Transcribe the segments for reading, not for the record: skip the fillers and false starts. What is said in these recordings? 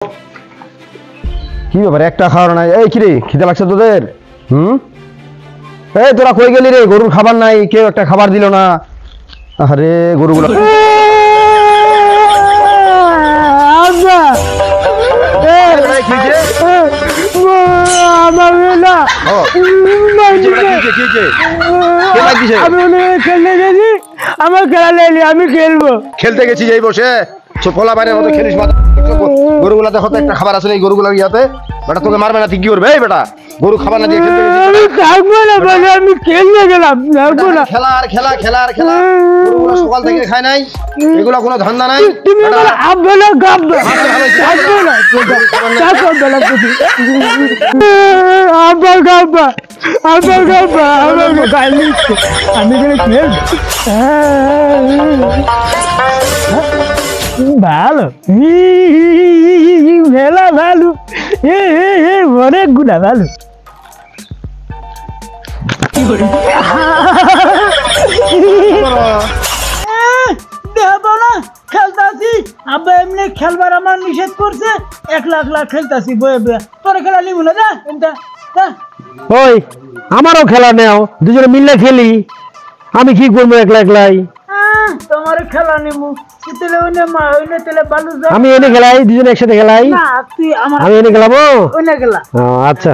কি ব্যাপার একটা খাওয়ার নাই? এই কিরে খিদে লাগছে তোদের? এই তোরা কই গেলি রে? গরুর খাবার নাই, কেউ একটা খাবার দিল না। আরে গরুগুলো আমি খেলবো, খেলতে গেছি যাই বসে পোলা বাইরের মতো খেলিস। গরুগুলা দেখো তো একটা খাবার আছে এই গরুগুলার ইয়াতে। বেটা তোকে মারবে না, তুই কি করবে? এই বেটা গরু খাবার না দিয়ে খেলতে গেছিস? আমি খেলতে গেলাম। খেলা আর খেলা, খেলা আর খেলা। গরুগুলা সকাল থেকে খায় নাই, এগুলা কোনো ধান্দা নাই। ভালো মেলা ভালো, অনেক গুণা ভালো। দেখো না খেলতাছি, আব্বা এমনি খেলবার আমার নিষেধ করছে, একলা একলা খেলতাছি বয়ে বয়ে। তোরা খেলা নিব না? যা এটা ওই আমারও খেলা নেও, দুজনে মিললে খেলি। আমি কি করবো একলা একলাই? তোমার খেলা নিব, আমি এনে খেলাই, দুজনে একসাথে খেলাই। আমি এনে খেলাবো। আচ্ছা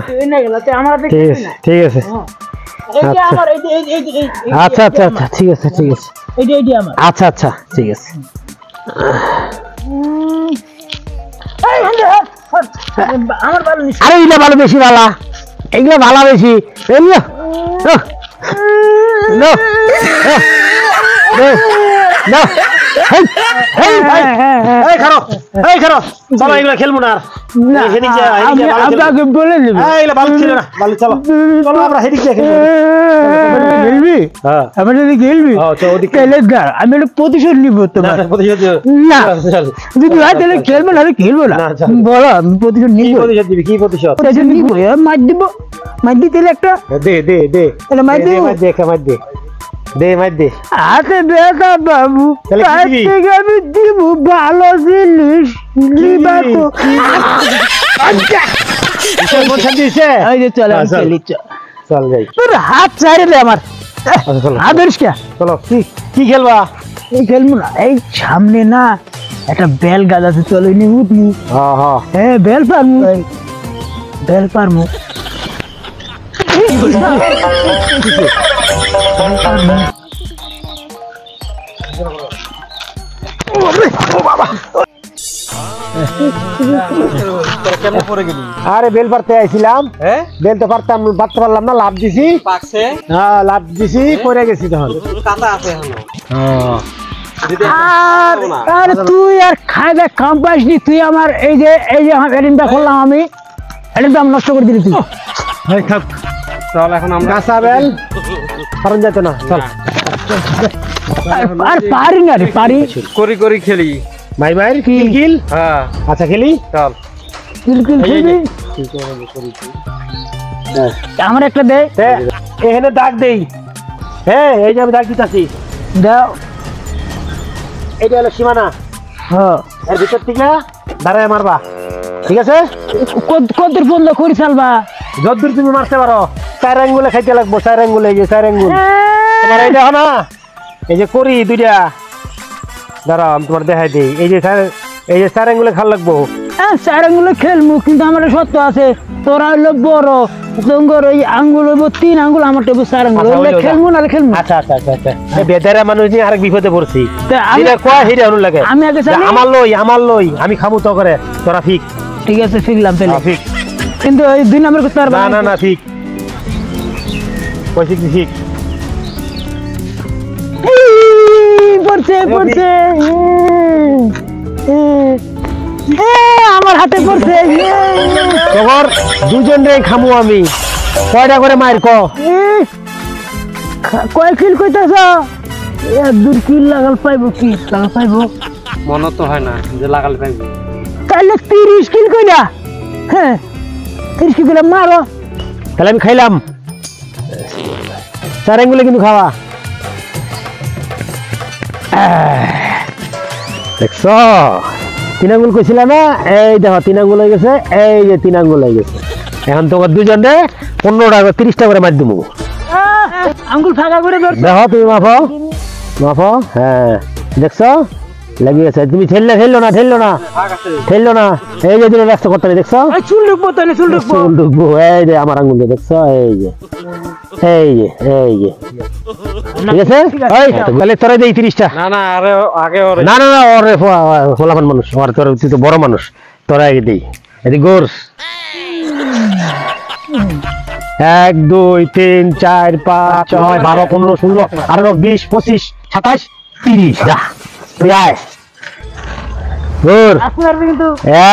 ঠিক আছে, আচ্ছা আচ্ছা আচ্ছা ঠিক আছে ঠিক আছে, আচ্ছা আচ্ছা ঠিক আছে। আরে এইটা ভালো, বেশি ভালা, এইগুলো ভালো বেশি। খেলবো না, বলে দিবি। আমি যদি খেলবি আমি একটা প্রতিশোধ নিবো তোমার। যদি খেলবো না, খেলবো না, বলো আমি প্রতিশোধ নিবো। কি প্রতিশোধ নিবো? মার দিব, মার দিতে একটা দে দে দে, মার দিব, মার দে দে, মার দে। আচ্ছা বেটা বাবু, আমি দিব ভালো জিনিস। চল যাই, তোর হাত চাইলে আমার আদর্শ কে। চলো কি খেলবা? এই খেলবো না, এই সামনে না একটা বেল গাছ আছে, চলো নি উঠনি। হ্যাঁ বেল পারমু, বেল পারমু। আরে বেল পারতে আইছিলাম, বেল তো পারতে পারলাম না, লাভ দিছি। হ্যাঁ লাভ দিছি, পরে গেছি তখন। আরে তুই আর খাইবে কাম পাইসনি তুই। আমার এই যে এডিনটা করলাম আমি, এডিনটা আমি নষ্ট করে দিলি তুই। চল এখন আমরা কাঁচা বেল পারন যেত না, চল। আর পারি না রে, পারি করি করি খেলি ভাই ভাই। কিল কিল, হ্যাঁ আচ্ছা খেলি, চল কিল কিল খেলি। আমার একটা দে, এখানে দাগ দেই। হ্যাঁ এই যে আমি দাগ দিতেছি, দাও। এইটা হলো সীমানা, হ্যাঁ এর ভিতর থেকে দাঁড়ায় মারবা, ঠিক আছে? কত বন্ধ করি চালবা, যতদূর তুমি মারতে পারো। 4 আঙ্গুলে খাইতে লাগবো, 4 আঙ্গুলে, এই যে 4 আঙ্গুল তোমার। এই দেখো না, এই যে করি দুইটা, দাঁড়াও আমি তোমার দেখাই দিই। এই যে 4 আঙ্গুলে খাল লাগবো। 4 আঙ্গুলে খেলবো, কিন্তু আমার সত্য আছে, তোরা হইলো বড়, তোর ওই আঙ্গুল হইব 3 আঙ্গুল, আমার টেবো 4 আঙ্গুল। খেলবো না খেলবো। আচ্ছা আচ্ছা আচ্ছা আচ্ছা, বেদারা মানুষ নিয়ে আরেক বিপদে পড়ছি। আমি আগে আমার লই আমি খামু তো করে, তোরা ঠিক ঠিক আছে শিখলাম তাহলে, ঠিক। কিন্তু এই 2 নম্বর করতে পারবা না? না ঠিক কই শিখছি, শিখ। পড়ছে পড়ছে, আমার হাতে পড়ছে। তোর দুজন রে খামু আমি, কয়টা করে মার ক? কয় কিল কইতাছ? 2 কিল লাগাল পাইবো, কি লাগাল পাইবো মনে তো হয় না যে লাগাল পাইবো। তাহলে 30 কিল কইলা? হ্যাঁ 30 কিল কইলা মারো। তাহলে আমি খাইলাম, 4 আঙ্গুলে কিন্তু খাওয়া। দেখছ তিন আঙ্গুল কইছিলাম না, এই দেখো 3 আঙ্গুল হয়ে গেছে, এই যে 3 আঙ্গুল হয়ে গেছে। এখন তোমার দুজনে 15 টাকা 30 টাকা করে মার দেবো। আঙ্গুল ফাঁকা করে ধর। দেখো তুমি মাফো মাফো, হ্যাঁ দেখছো লেগে গেছে। তুমি ঠেললে ঠেললো না, ঠেললো না, ঠেললো না, এই যে তুমি ব্যস্ত করতে দেখছো, চুল ঢুকবো তাহলে, চুল ঢুকবো। চুল ঢুকবো, এই যে আমার আঙ্গুল দিয়ে দেখছো, এই যে এই যে এই যে ঠিক আছে। এই তাহলে তোরা দেই 30টা। না না আরে আগে ওরে না না না, ওরে ফলাফান মানুষ, ওর তোর তুই তো বড় মানুষ, তোরা আগে দেই। এদিকে গোর্স 1 2 3 4 5 6 12 15 16 18 20 25 27 30 যা তুই আয় গোর। আপনার কিন্তু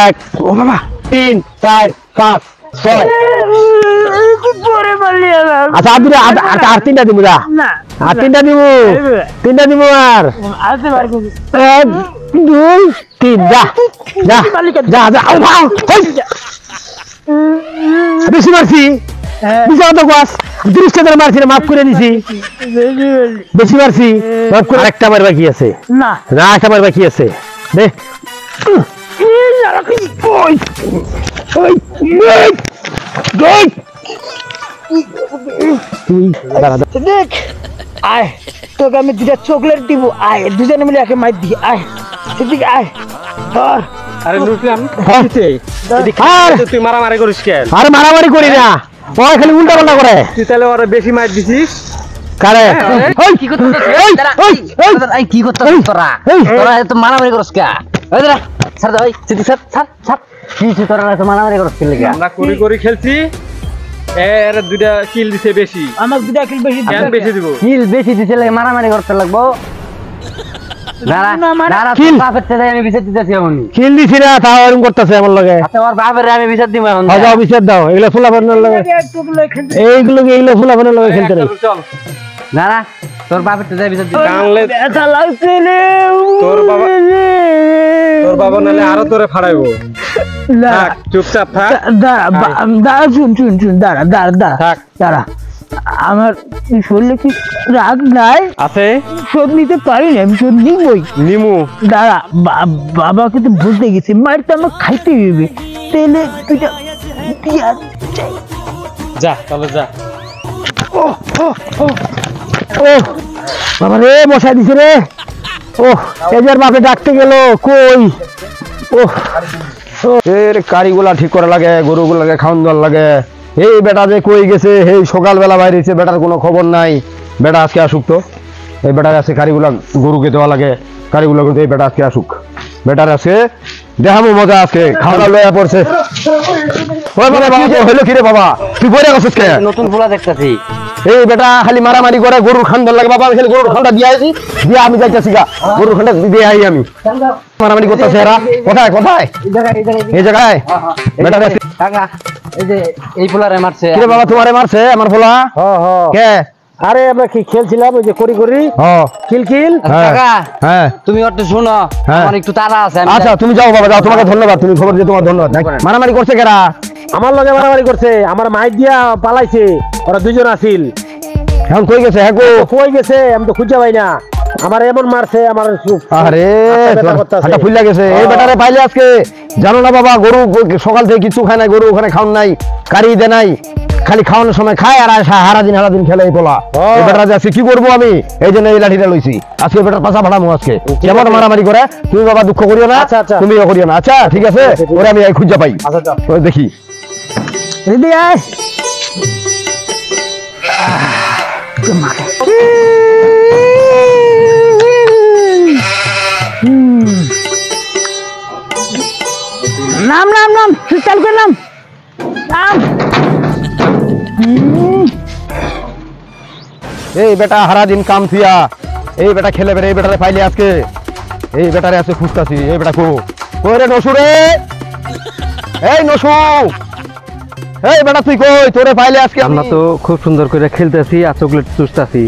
1 ও বাবা 3 4 5 6 পরে মারলি আমার। আচ্ছা আর 3টা দিব যা, না আর 3টা দিব, 3টা দিব আর আসতে পারবো। 1 2 3 যা যা যা যা আউ ভাও বেশি মারছি, বেশি কথা কস, 30টা ধরে মারছি না, মাফ করে দিছি। বেশি মারছি, মাফ করে। আরেকটা মার বাকি আছে, না না একটা মার বাকি আছে, দে ওই ওই ওই তুই দাঁড়া দেখ, আয় তোকে আমি 2টা চকলেট দিব, আয় দুজনে মিলে একে মার দিই, আয় এদিকে আয়। ধর আরে নুসলাম হ্যাঁ। তুই মারামারি করিস কেন? আরে মারামারি করি না, ওরা খালি উল্টা পাল্টা করে। তুই তাহলে ওরা বেশি মার দিছিস। কারে ওই কি করতেছ এই কি করতেছ তোরা? তোরা এত মারামারি করছ কে? ওই দাঁড়া, ছাড় দে, ওই সিটি ছাড় ছাড় ছাড়। কি তোরা এত মারামারি করছ কি লাগা? আমরা করি করি খেলছি, এর 2টা কিল দিছে বেশি। আমার 2টা কিল বেশি কেন বেশি দিব? কিল বেশি দিতে লাগে, মারামারি করতে লাগবো। দাঁড়া দাঁড়া, কিল। তোর বাপের থেকে আমি বিচার দিতেছি এখন। খেল দিছি না, তাও এরকম করতেছে আমার লগে। আচ্ছা ওর বাপের আমি বিচার দিব এখন। যাও বিচার দাও, এগুলো ফুলাফানের লগে, চকলেট খেলতে এইগুলো ফুলাফানের লগে খেলতে নেই। চল দাঁড়া, তোর বাপের থেকে বিচার দিব। টানলে ব্যথা লাগছে রে। তোর বাবা নালে আরো তোরে ফাড়াইবো। থাক চুপচাপ থাক। দাঁড়া শুন শুন শুন, দাঁড়া দাঁড়া দাঁড়া থাক। দাঁড়া। আমার শরীরে কি রাগ নাই, আছে শোধ নিতে পারি না, আমি শোধ নিবই। নিমু। দাঁড়া, বাবাকে তো বুঝতে গেছি, মার তো আমার খাইতে হবে, তেলে 2টা দিয়া চাই। যা তাহলে যা। ও বাবা রে, বসাই দিছে রে। ও এদের বাপে ডাকতে গেল কই। ও এর কারিগুলা ঠিক করা লাগে, গরুগুলাকে খাওয়ান দেওয়ার লাগে। এই বেটা যে কই গেছে, এই সকালবেলা বাইরেছে, বেটার কোনো খবর নাই। বেটা আজকে আসুক তো, এই বেটার আছে কারিগুলা গরুকে দেওয়া লাগে, কারিগুলা কিন্তু এই বেটা আজকে আসুক। বেটার আছে দেখাবো মজা, আজকে খাওয়া লয়া পড়ছে। ওই বাবা হইলো কি রে বাবা, তুই বইরা গেছিস কে? নতুন ফুলা দেখতাছি। এই বেটা খালি মারামারি করে, গরুর খান লাগে বাবা। আমি খালি গরুর খানটা দিয়ে আইছি, দিয়ে আমি যাইতেছি গা, গরুর খানটা দিয়ে আই আমি। মারামারি করতেছে এরা। কোথায় কোথায়? এই জায়গায় বেটা রে। কাকা এই যে এই ফুলারে মারছে। কিরে বাবা, তোমারে মারছে আমার পোলা? কে? আরে আমরা কি খেলছিলাম, ওই যে করি করি কিল কিল। কাকা হ্যাঁ তুমি একটু শোনো, হ্যাঁ। আমার একটু তাড়া আছে। আমি আচ্ছা তুমি যাও বাবা, যাও, তোমাকে ধন্যবাদ, তুমি খবর দিয়ে তোমার ধন্যবাদ। মারামারি করছে কেরা? আমার লগে মারামারি করছে, আমার মাইক দিয়া পালাইছে, ওরা 2জন আছিল। এখন কই গেছে? হ্যাঁ কই গেছে, আমি তো খুঁজে পাই না। আমার এমন মারছে, আমার আরে হাঁটা ফুল গেছে। এই বেটারে পাইলে আজকে জানো না বাবা, গরু সকাল থেকে কিছু খায় নাই, গরু ওখানে খাওন নাই, কারি দে নাই, খালি খাওয়ানোর সময় খায় আর সারাদিন খেলে এই পোলা। এই বেটারা যে আজকে কি করবো আমি, এই জন্য এই লাঠিটা লইছি। আজকে বেটার পাশা ভাড়ামো আজকে, কেমন মারামারি করে। তুমি বাবা দুঃখ করিও না, তুমিও করিও না। আচ্ছা ঠিক আছে, ওরে আমি খুঁজে পাই, দেখি। দিদি আয়। নাম নাম নাম, চাল করে নাম নাম। এই বেটা হারা দিন কাম থিয়া, এই বেটা খেলে বেড়ে, এই বেটারে পাইলে আজকে, এই বেটারে আছে খুঁজতাছি। এই বেটা কো রে নসু রে, এই নসু, এই বেটা তুই কই? তোরে পাইলে আজকে। আমরা তো খুব সুন্দর করে খেলতেছি আর চকলেট চুষতাছি,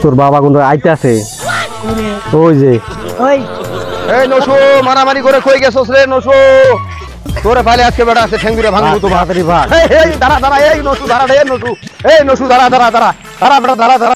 তোর বাবা কিন্তু আইতাছে। ওই যে ওই এই নসু, মারামারি করে কই গেছস রে নসু? তোরে পাইলে আজকে বেটা আছে, ঠেঙ্গুরে ভাঙবো তো। তাড়াতাড়ি ভাগ। এই দাঁড়া দাঁড়া, এই নসু দাঁড়া রে নসু, এই নসু দাঁড়া দাঁড়া দাঁড়া দাঁড়া বেটা দাঁড়া দাঁড়া।